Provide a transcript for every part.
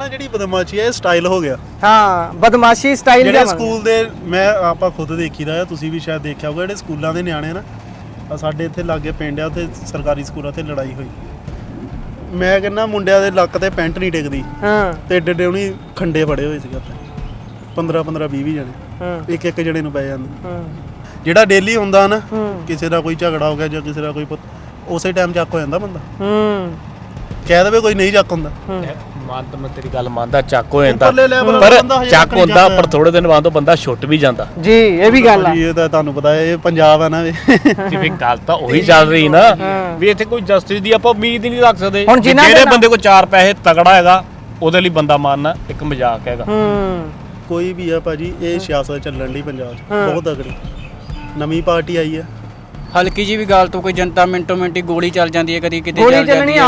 ਨਾ ਜਿਹੜੀ ਬਦਮਾਸ਼ੀ ਹੈ ਇਹ ਸਟਾਈਲ ਹੋ ਗਿਆ। ਹਾਂ ਬਦਮਾਸ਼ੀ ਸਟਾਈਲ ਜਿਹੜੇ ਸਕੂਲ ਦੇ ਮੈਂ ਆਪਾਂ ਖੁਦ ਦੇਖੀਦਾ ਆ, ਤੁਸੀਂ ਵੀ ਸ਼ਾਇਦ ਦੇਖਿਆ ਹੋਊਗਾ, ਜਿਹੜੇ ਸਕੂਲਾਂ ਦੇ ਨਿਆਣੇ ਨਾ ਸਾਡੇ ਇੱਥੇ ਲਾਗੇ ਪਿੰਡ ਆ, ਉੱਥੇ ਸਰਕਾਰੀ ਸਕੂਲਾਂ ਤੇ ਲੜਾਈ ਹੋਈ, ਮੈਂ ਕਹਿੰਦਾ ਮੁੰਡਿਆਂ ਦੇ ਲੱਕ ਤੇ ਪੈਂਟ ਨਹੀਂ ਟਿਕਦੀ ਤੇ ਏਡੇ ਏਡੇ ਉਹਨੀ ਖੰਡੇ ਫੜੇ ਹੋਏ ਸੀਗੇ ਉੱਥੇ 15 20 ਜਣੇ ਇੱਕ ਜਣੇ ਨੂੰ ਪੈ ਜਾਂਦੇ। ਜਿਹੜਾ ਡੇਲੀ ਹੁੰਦਾ ਨਾ ਕਿਸੇ ਦਾ ਕੋਈ ਝਗੜਾ ਹੋ ਗਿਆ ਜਾਂ ਕਿਸੇ ਦਾ ਕੋਈ ਉਸੇ ਟਾਈਮ ਚੱਕ ਹੋ ਜਾਂਦਾ ਬੰਦਾ, ਕਹਿ ਦੇਵੇ ਕੋਈ ਨਹੀਂ ਚੱਕ ਹੁੰਦਾ। ਮੰਨ ਮੈਂ ਤੇਰੀ ਗੱਲ ਮੰਨਦਾ, ਚੱਕ ਹੋ ਜਾਂਦਾ ਪਰ ਚੱਕ ਹੁੰਦਾ ਪਰ ਥੋੜੇ ਦਿਨ ਬਾਅਦ ਉਹ ਬੰਦਾ ਛੁੱਟ ਵੀ ਜਾਂਦਾ ਜੀ। ਇਹ ਵੀ ਗੱਲ ਆ, ਇਹ ਤਾਂ ਤੁਹਾਨੂੰ ਪਤਾ ਇਹ ਪੰਜਾਬ ਆ ਨਾ ਵੀ ਵੀ ਗੱਲ ਤਾਂ ਉਹੀ ਚੱਲ ਰਹੀ ਨਾ ਵੀ ਇੱਥੇ ਕੋਈ ਜਸਟਿਸ ਦੀ ਆਪਾਂ ਉਮੀਦ ਹੀ ਨਹੀਂ ਰੱਖ ਸਕਦੇ। ਜਿਹੜੇ ਬੰਦੇ ਕੋਲ 4 ਪੈਸੇ ਤਗੜਾ ਹੈਗਾ ਉਹਦੇ ਲਈ ਬੰਦਾ ਮਾਰਨਾ ਇੱਕ ਮਜ਼ਾਕ ਹੈਗਾ। ਕੋਈ ਵੀ ਆ ਭਾਜੀ, ਇਹ ਸਿਆਸਤ ਚੱਲਣ ਲਈ ਪੰਜਾਬ 'ਚ ਬਹੁਤ ਤਗੜੀ ਨਵੀਂ ਪਾਰਟੀ ਆਈ ਹੈ। ਹਲਕੀ ਜੀ ਵੀ ਗੱਲ ਤੋਂ ਕੋਈ ਜਨਤਾ ਮਿੰਟੋ ਮਿੰਟੀ ਗੋਲੀ ਚੱਲ ਜਾਂਦੀ ਹੈ, ਕਦੀ ਕਿਤੇ ਚੱਲ ਜਾਂਦੀ ਹੈ,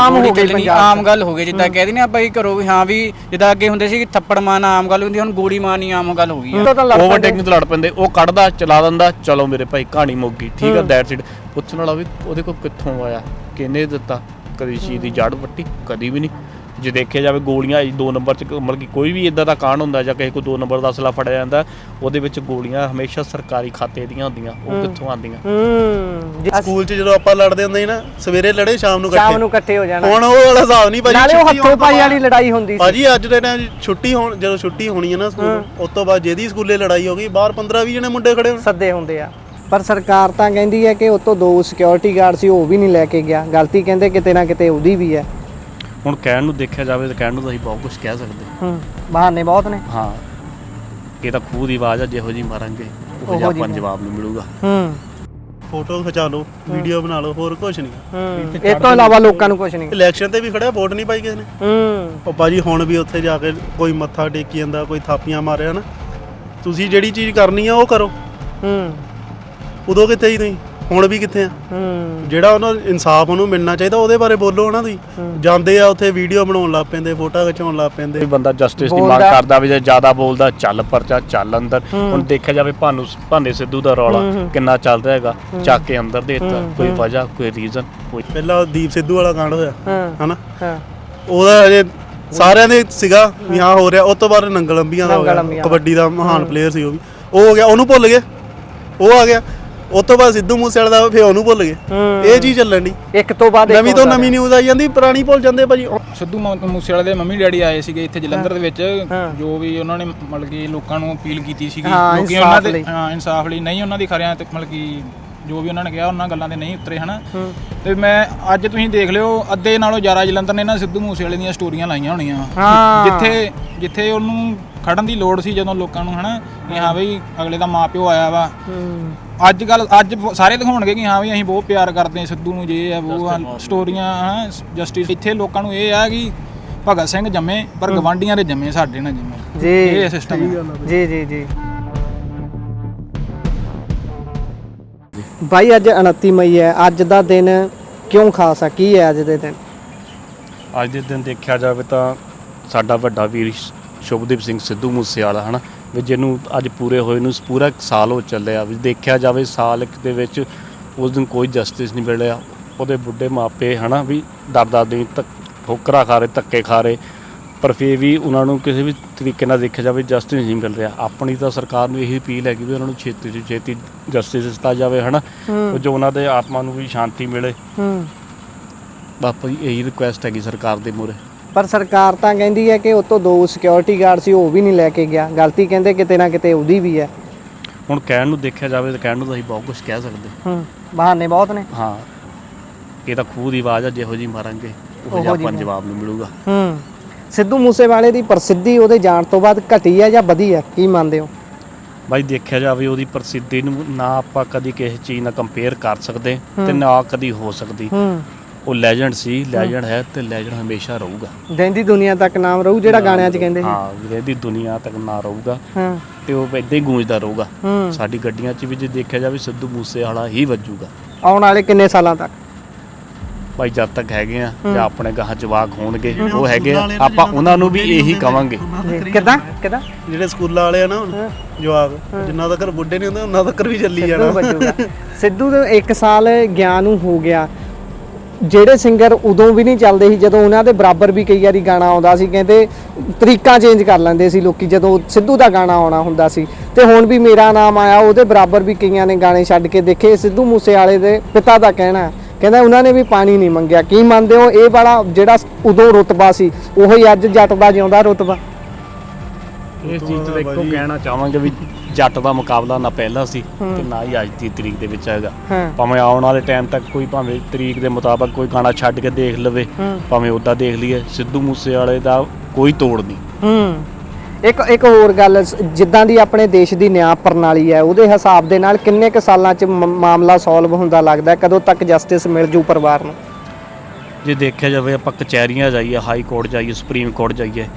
ਆਮ ਗੱਲ ਹੋ ਗਈ। ਜਿੱਦਾਂ ਕਹਿ ਦਿੰਦੇ ਆਪਾਂ ਹੀ ਘਰੋਂ ਵੀ ਹਾਂ ਵੀ ਜਿੱਦਾਂ ਅੱਗੇ ਹੁੰਦੇ ਸੀ ਥੱਪੜ ਮਾਰਨਾ ਆਮ ਗੱਲ ਹੁੰਦੀ, ਹੁਣ ਗੋਲੀ ਮਾਰਨੀ ਆਮ ਗੱਲ ਹੋ ਗਈ ਹੈ। ਓਵਰਟੇਕਿੰਗ ਤੋਂ ਲੜ ਪੈਂਦੇ, ਉਹ ਕੱਢਦਾ ਚਲਾ ਦਿੰਦਾ, ਚਲੋ ਮੇਰੇ ਭਾਈ ਕਹਾਣੀ ਮੁੱਕ ਗਈ, ਠੀਕ ਆ ਦੈਟਸ ਇਟ। ਪੁੱਛਣ ਵਾਲਾ ਵੀ ਉਹਦੇ ਕੋਲ ਕਿੱਥੋਂ ਆਇਆ, ਕਿਹਨੇ ਦਿੱਤਾ, ਕਦੀ ਚੀਜ਼ ਦੀ ਜੜ ਵੱਟੀ, ਕਦੀ ਵੀ ਨਹੀਂ। ਜੇ ਦੇਖਿਆ ਜਾਵੇ ਗੋਲੀਆਂ 2 ਨੰਬਰ 'ਚ ਮਤਲਬ ਕਿ ਕੋਈ ਵੀ ਇੱਦਾਂ ਦਾ ਕਾਂਡ ਹੁੰਦਾ ਜਾਂ ਕਿਸੇ ਕੋਲ 2 ਨੰਬਰ ਦਾ ਅਸਲਾ ਫੜਿਆ ਜਾਂਦਾ, ਉਹਦੇ ਵਿੱਚ ਗੋਲੀਆਂ ਹਮੇਸ਼ਾ ਸਰਕਾਰੀ ਖਾਤੇ ਦੀਆਂ ਹੁੰਦੀਆਂ, ਉਹ ਕਿੱਥੋਂ ਆਉਂਦੀਆਂ। ਸਕੂਲ 'ਚ ਜਦੋਂ ਆਪਾਂ ਲੜਦੇ ਹੁੰਦੇ ਸੀ ਨਾ, ਸਵੇਰੇ ਲੜੇ ਸ਼ਾਮ ਨੂੰ ਇਕੱਠੇ ਹੋ ਜਾਣਾ, ਹੁਣ ਉਹ ਵਾਲਾ ਹਿਸਾਬ ਨਹੀਂ ਭਾਜੀ। ਨਾਲੇ ਉਹ ਹੱਥੋਂ ਪਾਈ ਵਾਲੀ ਲੜਾਈ ਹੁੰਦੀ ਸੀ ਭਾਜੀ। ਅੱਜ ਦੇ ਟਾਈਮ ਛੁੱਟੀ ਹੋਣ, ਜਦੋਂ ਛੁੱਟੀ ਹੋਣੀ ਹੈ ਨਾ ਸਕੂਲ, ਉਸ ਤੋਂ ਬਾਅਦ ਜਿਹਦੀ ਸਕੂਲੇ ਲੜਾਈ ਹੋ ਗਈ, ਬਾਹਰ 15 20 ਜਣੇ ਮੁੰਡੇ ਖੜੇ ਸੱਦੇ ਹੁੰਦੇ ਆ। ਪਰ ਸਰਕਾਰ ਤਾਂ ਕਹਿੰਦੀ ਹੈ ਕਿ ਉਹ ਤੋਂ 2 ਸਿਕਿਉਰਿਟੀ ਗਾਰਡ ਸੀ, ਉਹ ਵੀ ਨਹੀਂ ਲੈ ਕੇ ਗਿਆ। ਗਲਤੀ ਕਹਿੰਦੇ ਕਿਤੇ ਨਾ ਕਿਤੇ ਉਹਦੀ ਵੀ ਹੈ। ਹੁਣ ਕਹਿਣ ਨੂੰ ਦੇਖਿਆ ਜਾਵੇ ਤਾਂ ਕਹਿਣ ਨੂੰ ਤਾਂ ਅਸੀਂ ਬਹੁਤ ਕੁਝ ਕਹਿ ਸਕਦੇ, ਬਹਾਨੇ ਬਹੁਤ ਨੇ। ਹਾਂ ਇਹ ਤਾਂ ਖੂਹ ਦੀ ਆਵਾਜ਼ ਆ, ਜਿਹੋ ਜੀ ਮਾਰਾਂਗੇ ਉਹ ਜਿਹਾ ਆਪਾਂ ਜਵਾਬ ਨੂੰ ਮਿਲੂਗਾ। ਫੋਟੋ ਖਿਚਾ ਲਓ, ਵੀਡੀਓ ਬਣਾ ਲਓ, ਹੋਰ ਕੁਝ ਨਹੀਂ। ਇਹ ਤੋਂ ਇਲਾਵਾ ਲੋਕਾਂ ਨੂੰ ਕੁਝ ਨਹੀਂ। ਇਲੈਕਸ਼ਨ ਤੇ ਵੀ ਖੜਿਆ, ਵੋਟ ਨਹੀਂ ਪਾਈ ਕਿਸੇ ਨੇ। ਉਹ ਭਾਜੀ ਹੁਣ ਵੀ ਉੱਥੇ ਜਾ ਕੇ ਕੋਈ ਮੱਥਾ ਟੇਕੀ ਜਾਂਦਾ, ਕੋਈ ਥਾਪੀਆਂ ਮਾਰਿਆ ਨਾ। ਤੁਸੀਂ ਜਿਹੜੀ ਚੀਜ਼ ਕਰਨੀ ਆ ਉਹ ਕਰੋ। ਉਦੋਂ ਕਿੱਥੇ ਹੀ ਤੁਸੀਂ, ਹੁਣ ਵੀ ਕਿੱਥੇ ਆ। ਜਿਹੜਾ ਉਹਨਾਂ ਇਨਸਾਫ ਉਹਨੂੰ ਮਿਲਣਾ ਚਾਹੀਦਾ, ਉਹਦੇ ਬਾਰੇ ਬੋਲੋ ਨਾ। ਤੁਸੀਂ ਜਾਂਦੇ ਆ ਉੱਥੇ ਵੀਡੀਓ ਬਣਾਉਣ ਲੱਗ ਪੈਂਦੇ, ਫੋਟੋ ਖਿਚਾਉਣ ਲੱਗ ਪੈਂਦੇ। ਬੰਦਾ ਜਸਟਿਸ ਦੀ ਮੰਗ ਕਰਦਾ ਵੀ ਜੇ ਜ਼ਿਆਦਾ ਬੋਲਦਾ ਚੱਲ ਪਰਚਾ, ਚੱਲ ਅੰਦਰ। ਹੁਣ ਦੇਖਿਆ ਜਾਵੇ ਭਾਨੇ ਸਿੱਧੂ ਦਾ ਰੌਲਾ ਕਿੰਨਾ ਚੱਲਦਾ ਹੈਗਾ, ਚੱਕ ਕੇ ਅੰਦਰ ਦੇ ਦਿੱਤਾ, ਕੋਈ ਵਜ੍ਹਾ ਕੋਈ ਰੀਜ਼ਨ ਕੋਈ। ਪਹਿਲਾਂ ਦੀਪ ਸਿੱਧੂ ਵਾਲਾ ਕਾਂਡ ਹੋਇਆ ਹਨਾ, ਉਹਦਾ ਅਜੇ ਸਾਰਿਆਂ ਦੇ ਸੀਗਾ ਵੀ ਹਾਂ ਹੋ ਰਿਹਾ। ਉਸ ਤੋਂ ਬਾਅਦ ਨੰਗਲ ਅੰਬੀਆਂ ਦਾ ਹੋ ਗਿਆ, ਕਬੱਡੀ ਦਾ ਮਹਾਨ ਪਲੇਅਰ ਸੀ ਉਹ ਵੀ, ਉਹ ਹੋ ਗਿਆ, ਉਹਨੂੰ ਭੁੱਲ ਗਏ, ਉਹ ਆ ਗਿਆ। ਉਸ ਤੋਂ ਬਾਅਦ ਸਿੱਧੂ ਮੂਸੇਵਾਲੇ ਦਾ ਫਿਰ ਉਹਨੂੰ ਭੁੱਲ ਗਏ। ਇਹ ਚੀਜ਼ ਚੱਲਣ ਦੀ ਇੱਕ ਤੋਂ ਬਾਅਦ ਨਵੀਂ ਤੋਂ ਨਵੀਂ ਨਿਊਜ਼ ਆਈ ਜਾਂਦੀ, ਪੁਰਾਣੀ ਭੁੱਲ ਜਾਂਦੇ ਭਾਜੀ। ਸਿੱਧੂ ਮੂਸੇਵਾਲੇ ਦੇ ਮੰਮੀ ਡੈਡੀ ਆਏ ਸੀਗੇ ਇੱਥੇ ਜਲੰਧਰ ਦੇ ਵਿੱਚ, ਜੋ ਵੀ ਉਹਨਾਂ ਨੇ ਮਤਲਬ ਕਿ ਲੋਕਾਂ ਨੂੰ ਅਪੀਲ ਕੀਤੀ ਸੀਗੀ, ਲੋਕੀ ਉਹਨਾਂ ਦੇ ਇਨਸਾਫ ਲਈ ਨਹੀਂ ਉਹਨਾਂ ਦੀ ਖਰਿਆਂ ਤੇ ਮਤਲਬ ਕਿ ਜੋ ਵੀ ਉਹਨਾਂ ਨੇ ਕਿਹਾ ਉਹਨਾਂ ਗੱਲਾਂ ਤੇ ਨਹੀਂ ਉਤਰੇ ਹਨਾ। ਤੇ ਮੈਂ ਅੱਜ ਤੁਸੀਂ ਦੇਖ ਲਿਓ, ਅੱਧੇ ਨਾਲੋਂ ਜ਼ਿਆਦਾ ਜਲੰਧਰ ਨੇ ਨਾ ਸਿੱਧੂ ਮੂਸੇਵਾਲੇ ਦੀਆਂ ਸਟੋਰੀਆਂ ਲਾਈਆਂ ਹੋਣੀਆਂ, ਜਿੱਥੇ ਉਹਨੂੰ ਖੜਨ ਦੀ ਲੋੜ ਸੀ ਜਦੋਂ ਲੋਕਾਂ ਨੂੰ ਹਨਾ, ਕਿ ਹਾਂ ਬਈ ਅਗਲੇ ਦਾ ਮਾਂ ਪਿਓ ਆਇਆ ਵਾ। ਅੱਜ ਸਾਰੇ ਦਿਖਾਉਣਗੇ ਕਿ ਹਾਂ ਵੀ ਅਸੀਂ ਬਹੁਤ ਪਿਆਰ ਕਰਦੇ ਹਾਂ ਸਿੱਧੂ ਨੂੰ, ਜੇ ਆ ਉਹ ਸਟੋਰੀਆਂ ਹਾਂ ਜਸਟਿਸ। ਇੱਥੇ ਲੋਕਾਂ ਨੂੰ ਇਹ ਆ ਕਿ ਭਗਤ ਸਿੰਘ ਜੰਮੇ ਪਰ ਗਵਾਂਢੀਆਂ ਦੇ ਜੰਮੇ, ਸਾਡੇ ਨਾ ਜੰਮੇ ਜੀ, ਇਹ ਸਿਸਟਮ ਹੈ ਜੀ ਜੀ ਜੀ। ਭਾਈ ਅੱਜ 29 ਮਈ ਹੈ, ਅੱਜ ਦਾ ਦਿਨ ਕਿਉਂ ਖਾਸ ਆ, ਕੀ ਹੈ ਅੱਜ ਦੇ ਦਿਨ? ਅੱਜ ਦੇ ਦਿਨ ਦੇਖਿਆ ਜਾਵੇ ਤਾਂ ਸਾਡਾ ਵੱਡਾ ਵੀਰ ਸ਼ੁਭਦੀਪ ਸਿੰਘ ਸਿੱਧੂ ਮੂਸੇਵਾਲਾ ਹੈ ਨਾ, ਵੀ ਜਿਹਨੂੰ ਅੱਜ ਪੂਰੇ ਹੋਏ ਨੂੰ ਪੂਰਾ 1 ਸਾਲ ਹੋ ਚੱਲਿਆ। ਵੀ ਦੇਖਿਆ ਜਾਵੇ ਸਾਲ ਦੇ ਵਿੱਚ ਉਸ ਦਿਨ ਕੋਈ ਜਸਟਿਸ ਨਹੀਂ ਮਿਲਿਆ। ਉਹਦੇ ਬੁੱਢੇ ਮਾਪੇ ਹੈ ਨਾ ਵੀ ਦਰ-ਦਰ ਠੋਕਰਾਂ ਖਾ ਰਹੇ, ਧੱਕੇ ਖਾ ਰਹੇ, ਪਰ ਫਿਰ ਵੀ ਉਹਨਾਂ ਨੂੰ ਕਿਸੇ ਵੀ ਤਰੀਕੇ ਨਾਲ ਦੇਖਿਆ ਜਾਵੇ ਜਸਟਿਸ ਨਹੀਂ ਮਿਲ ਰਿਹਾ। ਆਪਣੀ ਤਾਂ ਸਰਕਾਰ ਨੂੰ ਇਹੀ ਅਪੀਲ ਹੈਗੀ ਵੀ ਉਹਨਾਂ ਨੂੰ ਛੇਤੀ ਤੋਂ ਛੇਤੀ ਜਸਟਿਸ ਦਿੱਤਾ ਜਾਵੇ ਹੈ ਨਾ, ਜੋ ਉਹਨਾਂ ਦੇ ਆਤਮਾ ਨੂੰ ਵੀ ਸ਼ਾਂਤੀ ਮਿਲੇ। ਬਾਪਾ ਜੀ ਇਹੀ ਰਿਕੁਐਸਟ ਹੈਗੀ ਸਰਕਾਰ ਦੇ ਮੂਹਰੇ। ਪਰ ਸਰਕਾਰ ਤਾਂ ਕਹਿੰਦੀ ਹੈ ਕਿ ਉਹ ਤੋਂ 2 ਸਿਕਿਉਰਿਟੀ ਗਾਰਡ ਸੀ, ਉਹ ਵੀ ਨਹੀਂ ਲੈ ਕੇ ਗਿਆ। ਗਲਤੀ ਕਹਿੰਦੇ ਕਿਤੇ ਨਾ ਕਿਤੇ ਉਹਦੀ ਵੀ ਹੈ। ਹੁਣ ਕਹਿਣ ਨੂੰ ਦੇਖਿਆ ਜਾਵੇ ਤਾਂ ਕਹਿਣ ਨੂੰ ਤਾਂ ਅਸੀਂ ਬਹੁਤ ਕੁਝ ਕਹਿ ਸਕਦੇ, ਬਹਾਨੇ ਬਹੁਤ ਨੇ। ਹਾਂ ਇਹ ਤਾਂ ਖੂਹ ਦੀ ਆਵਾਜ਼ ਆ, ਜਿਹੋ ਜੀ ਮਾਰਾਂਗੇ ਉਹ ਜਿਹਾ ਆਪਾਂ ਜਵਾਬ ਨੂੰ ਮਿਲੂਗਾ। ਸਿੱਧੂ ਮੂਸੇਵਾਲੇ ਦੀ ਪ੍ਰਸਿੱਧੀ ਉਹਦੇ ਜਾਣ ਤੋਂ ਬਾਅਦ ਘਟੀ ਹੈ ਜਾਂ ਵਧੀ ਹੈ, ਕੀ ਮੰਨਦੇ ਹੋ? ਬਾਈ ਦੇਖਿਆ ਜਾਵੇ ਉਹਦੀ ਪ੍ਰਸਿੱਧੀ ਨੂੰ ਨਾ ਆਪਾਂ ਕਦੀ ਕਿਸੇ ਚੀਜ਼ ਨਾਲ ਕੰਪੇਅਰ ਕਰ ਸਕਦੇ ਤੇ ਨਾ ਕਦੀ ਹੋ ਸਕਦੀ। ਉਹ ਲੈਜੈਂਡ ਸੀ, ਲੈਜੈਂਡ ਹੈ ਤੇ ਲੈਜੈਂਡ ਹਮੇਸ਼ਾ ਰਹੂਗਾ। ਰਹਿੰਦੀ ਦੁਨੀਆ ਤੱਕ ਨਾਮ ਰਹੂ, ਜਿਹੜਾ ਗਾਣਿਆਂ 'ਚ ਕਹਿੰਦੇ ਸੀ। ਹਾਂ ਰਹਿੰਦੀ ਦੁਨੀਆ ਤੱਕ ਨਾਮ ਰਹੂਗਾ ਤੇ ਉਹ ਇੱਦਾਂ ਹੀ ਗੂੰਜਦਾ ਰਹੂਗਾ। ਸਾਡੀ ਗੱਡੀਆਂ 'ਚ ਵੀ ਜੇ ਦੇਖਿਆ ਜਾਵੇ ਸਿੱਧੂ ਮੂਸੇਵਾਲਾ ਹੀ ਵੱਜੂਗਾ ਆਉਣ ਵਾਲੇ ਕਿੰਨੇ ਸਾਲਾਂ ਤੱਕ। ਭਾਈ ਜਦ ਤੱਕ ਹੈਗੇ ਆ ਜਾਂ ਆਪਣੇ ਗਾਹਾਂ ਜਵਾਕ ਹੋਣਗੇ ਉਹ ਹੈਗੇ ਆ, ਆਪਾਂ ਉਹਨਾਂ ਨੂੰ ਵੀ ਇਹੀ ਕਵਾਂਗੇ। ਕਿੱਦਾਂ ਜਿਹੜੇ ਸਕੂਲਾਂ ਵਾਲੇ ਆ ਨਾ ਹੁਣ ਜਵਾਕ, ਜਿੰਨਾ ਤੱਕ ਬੁੱਢੇ ਨਹੀਂ ਹੁੰਦੇ ਉਹਨਾਂ ਤੱਕ ਵੀ ਚੱਲੀ ਜਾਣਾ। ਸਿੱਧੂ ਦੇ 1 ਸਾਲ ਗਿਆ ਨੂੰ ਹੋ ਗਿਆ, ਜਿਹੜੇ ਸਿੰਗਰ ਉਦੋਂ ਵੀ ਨਹੀਂ ਚੱਲਦੇ ਸੀ, ਜਦੋਂ ਉਹਨਾਂ ਦੇ ਬਰਾਬਰ ਵੀ ਕਈ ਵਾਰੀ ਗਾਣਾ ਆਉਂਦਾ ਸੀ, ਕਹਿੰਦੇ ਤਰੀਕਾ ਚੇਂਜ ਕਰ ਲੈਂਦੇ ਸੀ ਲੋਕੀ ਜਦੋਂ ਸਿੱਧੂ ਦਾ ਗਾਣਾ ਆਉਣਾ ਹੁੰਦਾ ਸੀ। ਤੇ ਹੁਣ ਵੀ ਮੇਰਾ ਨਾਮ ਆਇਆ, ਉਹਦੇ ਬਰਾਬਰ ਵੀ ਕਈਆਂ ਨੇ ਗਾਣੇ ਛੱਡ ਕੇ ਦੇਖੇ। ਸਿੱਧੂ ਮੂਸੇਵਾਲੇ ਦੇ ਪਿਤਾ ਦਾ ਕਹਿਣਾ, ਕਹਿੰਦਾ ਉਹਨਾਂ ਨੇ ਵੀ ਪਾਣੀ ਨਹੀਂ ਮੰਗਿਆ। ਕੀ ਮੰਨਦੇ ਹੋ? ਇਹ ਵਾਲਾ ਜਿਹੜਾ ਉਦੋਂ ਰੁਤਬਾ ਸੀ ਉਹੀ ਅੱਜ ਜੱਟ ਦਾ ਜਿਉਂਦਾ ਰੁਤਬਾ। ਇਸ ਚੀਜ਼ ਤੇ ਇੱਕੋ ਕਹਿਣਾ ਚਾਹਾਂਗੇ ਵੀ ਜੱਟ ਦਾ ਮੁਕਾਬਲਾ ਨਾ ਪਹਿਲਾਂ ਸੀ ਤੇ ਨਾ ਹੀ ਅੱਜ ਦੀ ਤਰੀਕ ਦੇ ਵਿੱਚ ਹੈਗਾ। ਭਾਵੇਂ ਆਉਣ ਵਾਲੇ ਟਾਈਮ ਤੱਕ ਕੋਈ ਭਾਵੇਂ ਤਰੀਕ ਦੇ ਮੁਤਾਬਕ ਕੋਈ ਗਾਣਾ ਛੱਡ ਕੇ ਦੇਖ ਲਵੇ, ਭਾਵੇਂ ਉੱਦਾਂ ਦੇਖ ਲਈਏ, ਸਿੱਧੂ ਮੂਸੇਵਾਲੇ ਦਾ ਕੋਈ ਤੋੜ ਨਹੀਂ। ਇੱਕ ਹੋਰ ਗੱਲ, ਜਿੱਦਾਂ ਦੀ ਆਪਣੇ ਦੇਸ਼ ਦੀ ਨਿਆਂ ਪ੍ਰਣਾਲੀ ਹੈ ਉਹਦੇ ਹਿਸਾਬ ਦੇ ਨਾਲ ਕਿੰਨੇ ਕੁ ਸਾਲਾਂ 'ਚ ਮਾਮਲਾ ਸੋਲਵ ਹੁੰਦਾ ਲੱਗਦਾ? ਕਦੋਂ ਤੱਕ ਜਸਟਿਸ ਮਿਲ ਜੂ ਪਰਿਵਾਰ ਨੂੰ? ਜੇ ਦੇਖਿਆ ਜਾਵੇ ਆਪਾਂ ਕਚਹਿਰੀਆਂ ਜਾਈਏ, ਹਾਈ ਕੋਰਟ ਜਾਈਏ, ਸੁਪਰੀਮ ਕੋਰਟ ਜਾਈਏ,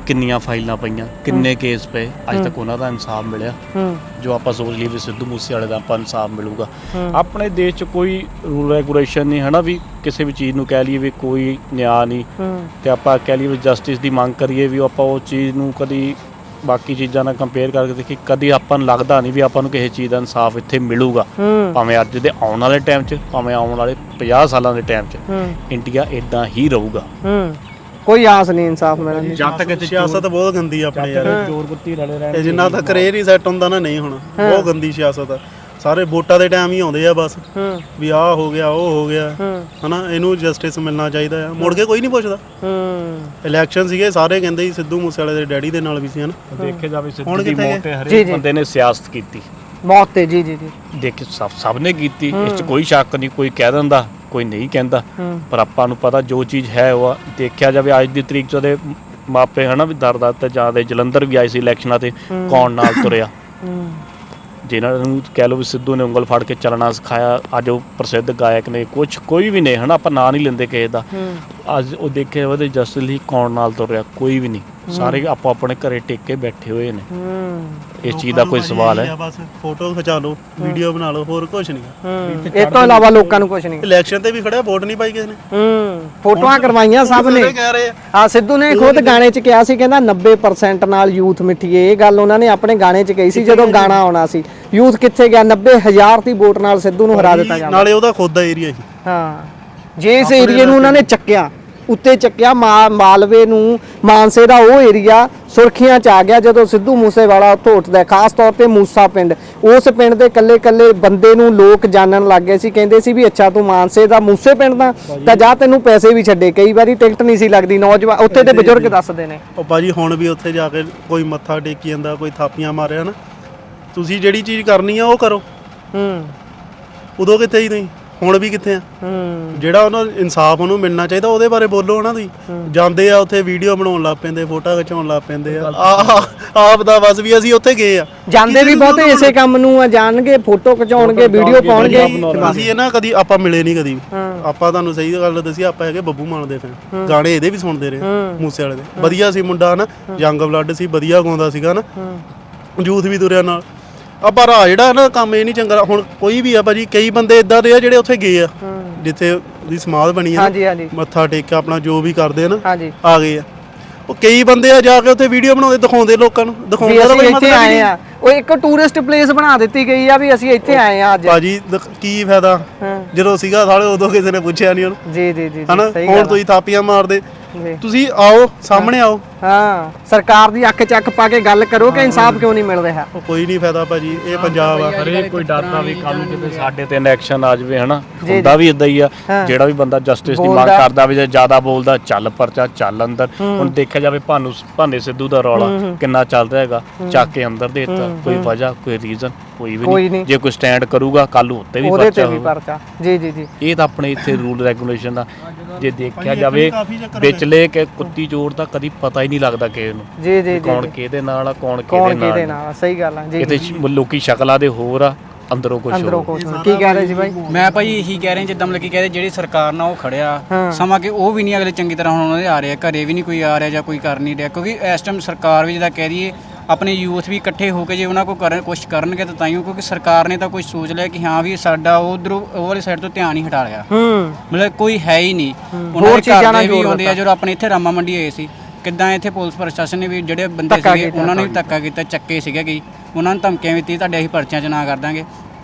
ਕਿੰਨੀਆਂ ਫਾਈਲਾਂ ਪਈਆਂ, ਕਿੰਨੇ ਕੇਸ ਪਏ, ਅੱਜ ਤੱਕ ਉਹਨਾਂ ਦਾ ਇਨਸਾਫ ਮਿਲਿਆ। ਜੋ ਆਪਾਂ ਸੋਚ ਲਈ ਵੀ ਸਿੱਧੂ ਮੂਸੇਵਾਲੇ ਦਾ ਆਪਾਂ ਇਨਸਾਫ ਮਿਲੂਗਾ। ਆਪਣੇ ਦੇਸ਼ 'ਚ ਕੋਈ ਰੂਲ ਰੈਗੂਲੇਸ਼ਨ ਨਹੀਂ ਹੈ ਨਾ, ਵੀ ਕਿਸੇ ਵੀ ਚੀਜ਼ ਨੂੰ ਕਹਿ ਲਈਏ ਵੀ ਕੋਈ ਨਿਆਂ ਨਹੀਂ, ਤੇ ਆਪਾਂ ਕਹਿ ਲਈਏ ਵੀ ਜਸਟਿਸ ਦੀ ਮੰਗ ਕਰੀਏ ਵੀ ਆਪਾਂ ਉਹ ਚੀਜ਼ ਨੂੰ ਕਦੀ ਬਾਕੀ ਚੀਜ਼ਾਂ ਨਾਲ ਕੰਪੇਅਰ ਕਰਕੇ ਦੇਖੀ, ਕਦੀ ਆਪਾਂ ਨੂੰ ਲੱਗਦਾ ਨਹੀਂ ਵੀ ਆਪਾਂ ਨੂੰ ਕਿਸੇ ਚੀਜ਼ ਦਾ ਇਨਸਾਫ ਇੱਥੇ ਮਿਲੂਗਾ। ਭਾਵੇਂ ਅੱਜ ਦੇ ਆਉਣ ਵਾਲੇ ਟਾਈਮ 'ਚ, ਭਾਵੇਂ ਆਉਣ ਵਾਲੇ 50 ਸਾਲਾਂ ਦੇ ਟਾਈਮ 'ਚ ਇੰਡੀਆ ਇਦਾਂ ਹੀ ਰਹੂਗਾ। ਕੋਈ ਆਸ ਨਹੀਂ ਇਨਸਾਫ ਮਿਲਣ ਦੀ। ਜਦ ਤੱਕ ਸਿਆਸਤ ਬਹੁਤ ਗੰਦੀ ਆ ਆਪਣੇ ਯਾਰ, ਚੋਰ ਕੁੱਤੀ ਰਲੇ ਰਹਿਣ ਇਹ ਜਿੰਨਾ ਤੱਕ ਇਹ ਨਹੀਂ ਸੈੱਟ ਹੁੰਦਾ ਨਾ ਨਹੀਂ ਹੋਣਾ। ਬਹੁਤ ਗੰਦੀ ਸਿਆਸਤ ਆ। ਸਾਰੇ ਵੋਟਾਂ ਦੇ ਟਾਈਮ ਹੀ ਆਉਂਦੇ ਆ ਬਸ, ਵੀ ਆਹ ਹੋ ਗਿਆ ਉਹ ਹੋ ਗਿਆ, ਹਨਾ। ਇਹਨੂੰ ਜਸਟਿਸ ਮਿਲਣਾ ਚਾਹੀਦਾ ਆ, ਮੁੜ ਕੇ ਕੋਈ ਨਹੀਂ ਪੁੱਛਦਾ। ਇਲੈਕਸ਼ਨ ਸੀਗੇ, ਸਾਰੇ ਕਹਿੰਦੇ ਸੀ ਸਿੱਧੂ ਮੂਸੇਵਾਲੇ ਦੇ ਡੈਡੀ ਦੇ ਨਾਲ ਵੀ ਸੀ, ਹਨਾ। ਦੇਖਿਆ ਜਾਵੇ ਸਿੱਧੂ ਹੁਣ ਦੀ ਕਿੱਥੇ ਮੌਤ ਤੇ ਹਰੇਕ ਬੰਦੇ ਨੇ ਸਿਆਸਤ ਕੀਤੀ, ਮੌਤ ਤੇ। ਜੀ ਦੇਖ ਸਭ ਨੇ ਕੀਤੀ, ਇਸ 'ਚ ਕੋਈ ਸ਼ੱਕ ਨਹੀਂ। ਕੋਈ ਕਹਿ ਦਿੰਦਾ, ਕੋਈ ਨਹੀਂ ਕਹਿੰਦਾ, ਪਰ ਆਪਾਂ ਨੂੰ ਪਤਾ ਜੋ ਚੀਜ਼ ਹੈ ਉਹ ਦੇਖਿਆ ਜਾਵੇ। ਅੱਜ ਦੀ ਤਰੀਕ 'ਚ ਉਹਦੇ ਮਾਪੇ ਹਨਾ ਵੀ ਦਰ ਤੇ ਜਾਂਦੇ, ਜਲੰਧਰ ਵੀ ਆਏ ਸੀ ਇਲੈਕਸ਼ਨਾਂ ਤੇ, ਕੌਣ ਨਾਲ ਤੁਰਿਆ, ਜਿਨ੍ਹਾਂ ਨੂੰ ਕਹਿ ਲਓ ਵੀ ਸਿੱਧੂ ਨੇ ਉਂਗਲ ਫੜ ਕੇ ਚੱਲਣਾ ਸਿਖਾਇਆ। ਅੱਜ ਉਹ ਪ੍ਰਸਿੱਧ ਗਾਇਕ ਨੇ, ਕੋਈ ਵੀ ਨਹੀਂ ਹਨਾ, ਆਪਾਂ ਨਾਂ ਨਹੀਂ ਲੈਂਦੇ ਕਿਸੇ ਦਾ। ਅੱਜ ਉਹ ਦੇਖਿਆ ਉਹਦੇ ਜਸਟਿਸ ਲਈ ਕੌਣ ਨਾਲ ਤੁਰਿਆ? ਕੋਈ ਵੀ ਨਹੀਂ। ਸਾਰੇ ਆਪੋ ਆਪਣੇ ਘਰੇ ਟਿਕ ਕੇ ਬੈਠੇ ਹੋਏ ਨੇ। ਇਸ ਚੀਜ਼ ਦਾ ਕੋਈ ਸਵਾਲ ਹੈ? ਬਸ ਫੋਟੋ ਖਿਚਾ ਲਓ, ਵੀਡੀਓ ਬਣਾ ਲਓ, ਹੋਰ ਕੁਝ ਨਹੀਂ। ਇਹ ਤੋਂ ਇਲਾਵਾ ਲੋਕਾਂ ਨੂੰ ਕੁਝ ਨਹੀਂ। ਇਲੈਕਸ਼ਨ ਤੇ ਵੀ ਖੜਿਆ, ਵੋਟ ਨਹੀਂ ਪਾਈ ਕਿਸੇ ਨੇ। ਫੋਟੋਆਂ ਕਰਵਾਈਆਂ ਸਭ ਨੇ। ਕਹਿ ਰਹੇ ਆ ਸਿੱਧੂ ਨੇ ਖੁਦ ਗਾਣੇ 'ਚ ਕਿਹਾ ਸੀ, ਕਹਿੰਦਾ 90% ਨਾਲ ਯੂਥ ਮਿੱਠੀਏ। ਇਹ ਗੱਲ ਉਹਨਾਂ ਨੇ ਆਪਣੇ ਗਾਣੇ 'ਚ ਕਹੀ ਸੀ ਜਦੋਂ ਗਾਣਾ ਆਉਣਾ ਸੀ। ਯੂਥ ਕਿੱਥੇ ਗਿਆ? 90,000 ਦੀ ਵੋਟ ਨਾਲ ਸਿੱਧੂ ਨੂੰ ਹਰਾ ਦਿੱਤਾ ਜਾਂਦਾ। ਨਾਲੇ ਉਹਦਾ ਖੁਦ ਦਾ ਏਰੀਆ ਸੀ। ਹਾਂ, ਜੇ ਇਸ ਏਰੀਏ ਨੂੰ ਉਹਨਾਂ ਨੇ ਚੱਕਿਆ, ਉੱਤੇ ਚੱਕਿਆ, ਮਾਲਵੇ ਨੂੰ, ਮਾਨਸੇ ਦਾ ਉਹ ਏਰੀਆ ਸੁਰਖੀਆਂ 'ਚ ਆ ਗਿਆ ਜਦੋਂ ਸਿੱਧੂ ਮੂਸੇਵਾਲਾ ਉੱਥੋਂ ਉੱਠਦਾ। ਖਾਸ ਤੌਰ ਤੇ ਮੂਸਾ ਪਿੰਡ, ਉਸ ਪਿੰਡ ਦੇ ਕੱਲੇ ਬੰਦੇ ਨੂੰ ਲੋਕ ਜਾਣਨ ਲੱਗ ਗਏ ਸੀ। ਕਹਿੰਦੇ ਸੀ ਵੀ ਅੱਛਾ ਤੂੰ ਮਾਨਸੇ ਦਾ, ਮੂਸੇ ਪਿੰਡ ਦਾ, ਤਾਂ ਜਾ ਤੈਨੂੰ ਪੈਸੇ ਵੀ ਛੱਡੇ। ਕਈ ਵਾਰੀ ਟਿਕਟ ਨਹੀਂ ਸੀ ਲੱਗਦੀ। ਨੌਜਵਾਨ ਉੱਥੇ ਦੇ ਬਜ਼ੁਰਗ ਦੱਸਦੇ ਨੇ। ਉਹ ਭਾਜੀ ਹੁਣ ਵੀ ਉੱਥੇ ਜਾ ਕੇ ਕੋਈ ਮੱਥਾ ਟੇਕੀ ਜਾਂਦਾ, ਕੋਈ ਥਾਪੀਆਂ ਮਾਰਿਆ ਨਾ। ਤੁਸੀਂ ਜਿਹੜੀ ਚੀਜ਼ ਕਰਨੀ ਆ ਉਹ ਕਰੋ। ਉਦੋਂ ਕਿੱਥੇ ਹੀ ਨਹੀਂ, ਹੁਣ ਵੀ ਕਿੱਥੇ ਆ? ਜਿਹੜਾ ਉਹਨਾਂ ਇਨਸਾਫ ਉਹਨੂੰ ਮਿਲਣਾ ਚਾਹੀਦਾ ਉਹਦੇ ਬਾਰੇ ਬੋਲੋ। ਉਹਨਾਂ ਦੀ ਜਾਂਦੇ ਆ ਉੱਥੇ ਵੀਡੀਓ ਬਣਾਉਣ ਲੱਗ ਪੈਂਦੇ, ਫੋਟੋ ਖਿਚਾਉਣ ਲੱਗ ਪੈਂਦੇ ਆ। ਆਪ ਦਾ ਬਸ ਵੀ ਅਸੀਂ ਉੱਥੇ ਗਏ ਆ, ਜਾਂਦੇ ਵੀ ਬਹੁਤੇ ਇਸੇ ਕੰਮ ਨੂੰ ਆ, ਜਾਣਗੇ, ਫੋਟੋ ਖਿਚਾਉਣਗੇ, ਵੀਡੀਓ ਪਾਉਣਗੇ। ਅਸੀਂ ਇਹ ਨਾ ਕਦੀ ਆਪਾਂ ਮਿਲੇ ਨਹੀਂ ਕਦੀ। ਆਪਾਂ ਤੁਹਾਨੂੰ ਸਹੀ ਗੱਲ ਦੱਸੀ, ਆਪਾਂ ਹੈਗੇ ਬੱਬੂ ਮਾਨ ਦੇ ਫੈਨ। ਗਾਣੇ ਇਹਦੇ ਵੀ ਸੁਣਦੇ ਰਹੇ, ਮੂਸੇਵਾਲੇ ਦੇ। ਵਧੀਆ ਸੀ ਮੁੰਡਾ ਨਾ, ਯੰਗ ਬਲੱਡ ਸੀ, ਵਧੀਆ ਗਾਉਂਦਾ ਸੀਗਾ ਨਾ, ਯੂਥ ਵੀ ਤੁਰਿਆ ਨਾਲ। ਆ ਪਰ ਆ ਜਿਹੜਾ ਨਾ ਕੰਮ ਇਹ ਨਹੀਂ ਚੰਗਾ। ਹੁਣ ਕੋਈ ਵੀ ਆ ਭਾਜੀ, ਕਈ ਬੰਦੇ ਇਦਾਂ ਦੇ ਆ ਜਿਹੜੇ ਉੱਥੇ ਗਏ ਆ, ਜਿੱਥੇ ਉਹਦੀ ਸਮਾਧ ਬਣੀ ਆ, ਮੱਥਾ ਟੇਕਿਆ, ਆਪਣਾ ਜੋ ਵੀ ਕਰਦੇ ਆ ਨਾ, ਆ ਗਏ ਆ। ਉਹ ਕਈ ਬੰਦੇ ਆ ਜਾ ਕੇ ਉੱਥੇ ਵੀਡੀਓ ਬਣਾਉਂਦੇ, ਦਿਖਾਉਂਦੇ ਲੋਕਾਂ ਨੂੰ, ਦਿਖਾਉਂਦੇ ਤਾਂ ਬਈ ਇੱਥੇ ਆਏ ਆ। ਉਹ ਇੱਕ ਟੂਰਿਸਟ ਪਲੇਸ ਬਣਾ ਦਿੱਤੀ ਗਈ ਆ ਵੀ ਅਸੀਂ ਇੱਥੇ ਆਏ ਆ ਅੱਜ। ਭਾਜੀ ਕੀ ਫਾਇਦਾ? ਜਦੋਂ ਸੀਗਾ ਸਾਲੇ ਉਦੋਂ ਕਿਸੇ ਨੇ ਪੁੱਛਿਆ ਨਹੀਂ ਉਹਨੂੰ। ਜੀ ਹਨਾ, ਹੁਣ ਤੁਸੀਂ ਥਾਪੀਆਂ ਮਾਰਦੇ। ਤੁਸੀਂ ਆਓ, ਸਾਹਮਣੇ ਆਓ। ਹਾਂ, ਸਰਕਾਰ ਦੀ ਅੱਖ ਚੱਕ ਪਾ ਕੇ ਗੱਲ ਕਰੋ ਕਿ ਇਨਸਾਫ ਕਿਉਂ ਨਹੀਂ ਮਿਲ ਰਿਹਾ। ਕੋਈ ਨਹੀਂ ਫਾਇਦਾ ਭਾਜੀ, ਇਹ ਪੰਜਾਬ ਆ। ਹਰੇਕ ਕੋਈ ਡਰਦਾ ਵੀ ਕੱਲ ਨੂੰ ਕਿਤੇ ਸਾਡੇ ਤੇ ਐਕਸ਼ਨ ਆ ਜਾਵੇ, ਹਨਾ। ਹੁੰਦਾ ਵੀ ਇਦਾਂ ਹੀ ਆ। ਜਿਹੜਾ ਵੀ ਬੰਦਾ ਜਸਟਿਸ ਦੀ ਮੰਗ ਕਰਦਾ ਵੀ, ਜੇ ਜ਼ਿਆਦਾ ਬੋਲਦਾ ਚੱਲ ਪਰਚਾ, ਚੱਲ ਅੰਦਰ। ਹੁਣ ਦੇਖਿਆ ਜਾਵੇ ਭਾਨੇ ਸਿੱਧੂ ਦਾ ਰੌਲਾ ਕਿੰਨਾ ਚੱਲ ਰਿਹਾ ਹੈਗਾ, ਚੱਕ ਕੇ ਅੰਦਰ ਦੇ ਦਿੱਤਾ। ਕੋਈ ਵਜ੍ਹਾ, ਕੋਈ ਰੀਜ਼ਨ ਕੋਈ ਵੀ ਨਹੀਂ। ਜੇ ਕੋਈ ਸਟੈਂਡ ਕਰੂਗਾ ਕੱਲ ਨੂੰ ਉੱਤੇ ਵੀ ਪਰਚਾ। ਜੀ ਇਹ ਤਾਂ ਆਪਣੇ ਇੱਥੇ ਰੂਲ ਰੈਗੂਲੇਸ਼ਨ ਦਾ ਜੇ ਦੇਖਿਆ ਜਾਵੇ, ਵਿਚਲੇ ਕਿ ਕੁੱਤੀ ਚੋਰ ਦਾ ਕਦੀ ਪਤਾ ਹੀ ਨਹੀਂ ਲੱਗਦਾ ਕਿਸੇ ਨੂੰ। ਜੀ ਕੌਣ ਕਿਹਦੇ ਨਾਲ ਆ, ਕੌਣ ਕਿਹਦੇ ਨਾਲ। ਸਹੀ ਗੱਲ ਆ ਜੀ। ਇੱਥੇ ਲੋਕੀ ਸ਼ਕਲਾਂ ਦੇ ਹੋਰ ਆ, ਅੰਦਰੋਂ ਕੁਝ ਹੋਰ। ਕੀ ਕਹਿ ਰਹੇ ਸੀ ਬਾਈ? ਮੈਂ ਭਾਈ ਇਹੀ ਕਹਿ ਰਿਹਾ, ਜਿੱਦਾਂ ਮਤਲਬ ਕਿ ਕਹਿੰਦੇ ਜਿਹੜੀ ਸਰਕਾਰ ਨਾਲ ਉਹ ਖੜਿਆ ਸਮਾਂ ਕਿ ਉਹ ਵੀ ਨਹੀਂ ਅਗਲੇ ਚੰਗੀ ਤਰ੍ਹਾਂ ਹੁਣ ਉਹਨਾਂ ਦੇ ਆ ਰਹੇ, ਘਰੇ ਵੀ ਨਹੀਂ ਕੋਈ ਆ ਰਿਹਾ ਜਾਂ ਕੋਈ ਕਰ ਨਹੀਂ ਰਿਹਾ। ਕਿਉਂਕਿ ਇਸ ਟਾਈਮ ਸਰਕਾਰ ਵੀ ਜਿੱਦਾਂ ਕਹਿ ਦਈਏ, ਆਪਣੇ ਯੂਥ ਵੀ ਇਕੱਠੇ ਹੋ ਕੇ ਜੇ ਉਹਨਾਂ ਕੋਲ ਕੁਛ ਕਰਨਗੇ ਤਾਂ ਤਾਈਓ, ਕਿਉਂਕਿ ਸਰਕਾਰ ਨੇ ਤਾਂ ਕੁਝ ਸੋਚ ਲਿਆ ਕਿ ਹਾਂ ਵੀ ਸਾਡਾ ਉਧਰੋਂ ਉਹ ਵਾਲੀ ਸਾਈਡ ਤੋਂ ਧਿਆਨ ਹੀ ਹਟਾ ਲਿਆ। ਮਤਲਬ ਕੋਈ ਹੈ ਹੀ ਨਹੀਂ। ਉਹਨਾਂ ਦੇ ਘਰ ਦੇ ਵੀ ਆਉਂਦੇ ਆ, ਜਦੋਂ ਆਪਣੇ ਇੱਥੇ ਰਾਮਾ ਮੰਡੀ ਆਏ ਸੀ, ਕਿੱਦਾਂ ਇੱਥੇ ਪੁਲਿਸ ਪ੍ਰਸ਼ਾਸਨ ਨੇ ਵੀ ਜਿਹੜੇ ਬੰਦੇ ਸੀਗੇ ਉਹਨਾਂ ਨੇ ਵੀ ਧੱਕਾ ਕੀਤਾ, ਚੱਕੇ ਸੀਗੇ। ਉਹਨਾਂ ਨੂੰ ਧਮਕੀਆਂ ਵੀ ਦਿੱਤੀ, ਤੁਹਾਡੇ ਅਸੀਂ ਪਰਚਿਆਂ 'ਚ ਨਾ ਕਰ ਦਾਂਗੇ।